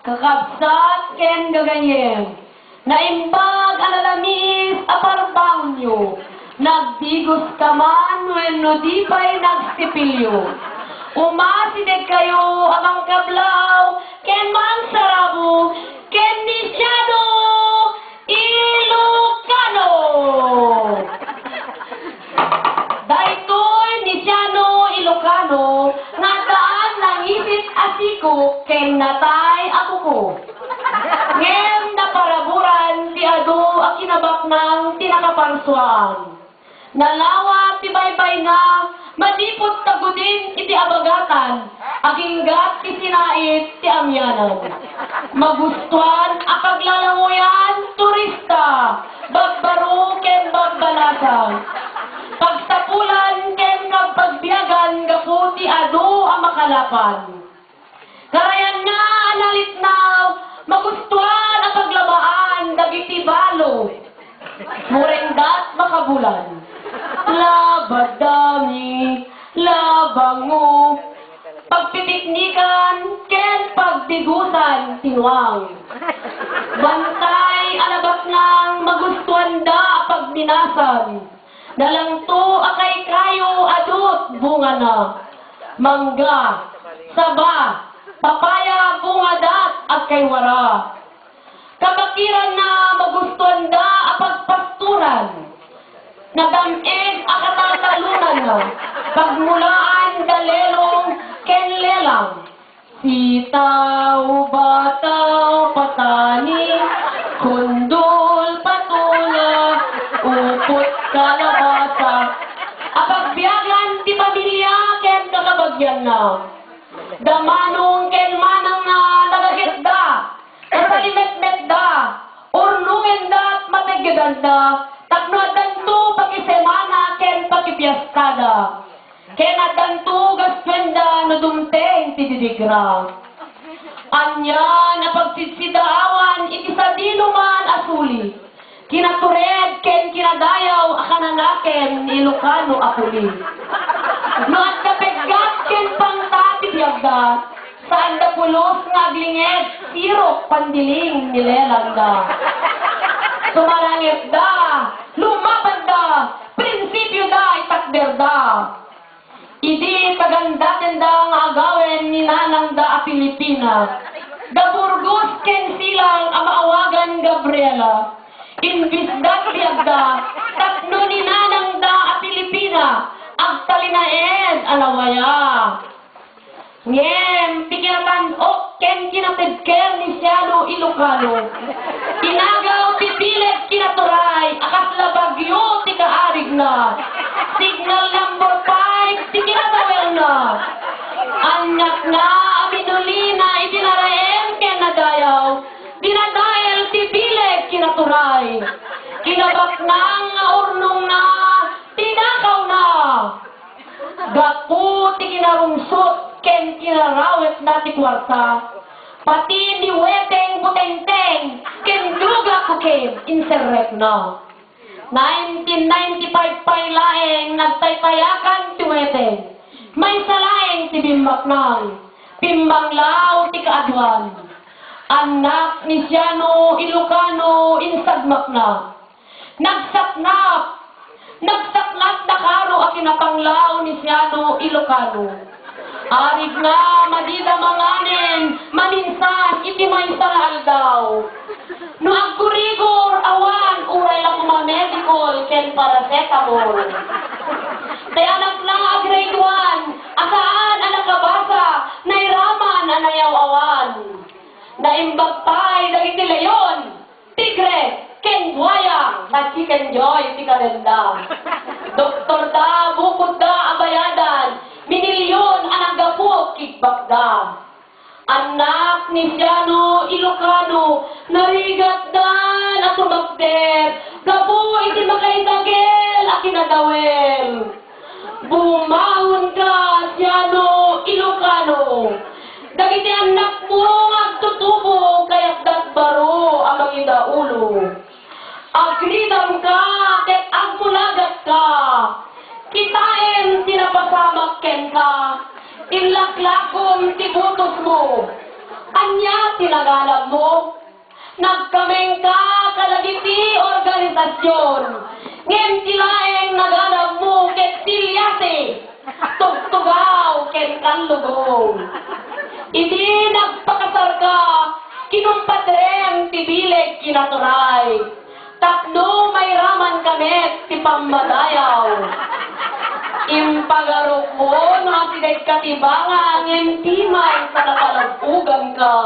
Kakabsat ken gagayem, naimbag alalamis aparbaon nyo, nagdigos kaman wenno di pa'y nagsipilyo. Umasideg kayo amang kablaw, ken man sarabo, ken nisyado, Ilocano! Daytoy nisyano Ilocano, nga daan nangisit asiko, ken natay ako ko. Ngem naparaburan ti ado ang kinabak ng tinakapansuan. Nalawa ti baybay nga, madipot tagudin iti abagatan, aginggat ti sinait ti amyanan. Magustuhan apaglalanguyan, turista, bagbaro ken bagbalasang. Pagsapulan ken pagbiyagan, gapu ti ado ang makalapan. Karayan nga analitnaw, magustuhan ang paglabaan, dagiti balo. Murengdat makabulan. Labad dami, labango, pagpipiknikan, ken pagdigusan, tinuang. Bantay alabas ng magustuhan da pagminasan. Nalangto akay kayo adut bunga na. Mangga, saba, papaya bunga dat at kay wara. Kabakiran na magustuhan da apagpasturan. Nagamig akatatalunan na, pagmulaan dalelong kenlelang. Sitaw, bataw, patani, kundol, patula, upot, kalabasa. Apagbiyagan ti pamilya ken kakabagyan na. Damanong ken manang na nagagitda, kasalimet-met da, urnungen da at matigyadan da, taknoadan to pakisemana ken pakipiyaskada. Ken adan to gaswenda no dumteng ti didigra. Anya na pagsidsidaawan iti sa dinuman asuli. Kinatured ken kinadayaw akananaken ni Ilocano apuli. No at kapeggat ken pangtatibiyagda, saan da pulos ngaglinged, sirok pandiling nilelang da. Sumarangit da, lumapad da, prinsipyo da, itakder da. Idi kagandaten da nga agawin ni nanang da a Pilipina. Gaburgos ken silang amaawagan Gabriela. Imbis da biyagda, tatno ni nanang da a Pilipina, agtalinaed alawaya. Ngem, pikiratan o ken kinatedker ni Siano Ilocano. Inagaw ti bilet kinaturay, akas labagyo ti kaarig na. Signal number 5, ti kinatawel na. Anak na aminulina, itinaraem ken nadayaw. Dinadael ti bilet kinaturay. Kinabak na nga urnong na, tinakaw na. Gapu ti kinarungsot, ken kinarawet na ti kwarta. Pati ni weteng puteng-teng, ken duga kukim, inserrek na. 1995 pa'y laeng, nagtaytayakan ti weteng. May salaeng ti bimbak nang, pimbang lao ti kaadwan. Anak ni Siano Ilocano, insagmak na. Nagsaknap na karo a kinapanglaw ni Siano Ilocano. Arig nga, madida manganen, maninsan, iti may saral daw. No agurigor, awan, uray lang medicol, ken paracetamol. Tay anak lang a grade 1, asaan anak kabasa, nairaman anayaw awan. Naimbag pa'y dagiti leyon, tigre, ken buhaya, at chicken joy, ti karenda. Doktor da, bukod da, abayadan, minilyon anang gapok kigbakda. Anak ni Siano Ilocano, narigat dan at sumagder, gapo iti makaitagel at kinadawel. Bumahon ka, Siano Ilocano, dagiti anak mo agtutubo, kaya't dagbaro ang magidaulo. Agridam ka, ket agmulagat ka, kitain tinapasamak ken ka, inlaklakom ti butos mo. Anya tinaganap mo. Nagkameng ka kalagiti organisasyon. Ngem tilaeng naganap mo ket silyase. Tugtugaw ket kanlugong. Idi nagpakasar ka, kinumpadreng tibileg kinaturay. Tapno may raman kamet ti pambadayaw. Impagarok mo, nasidag katibangan, ngem timay sa nakalagugan ka.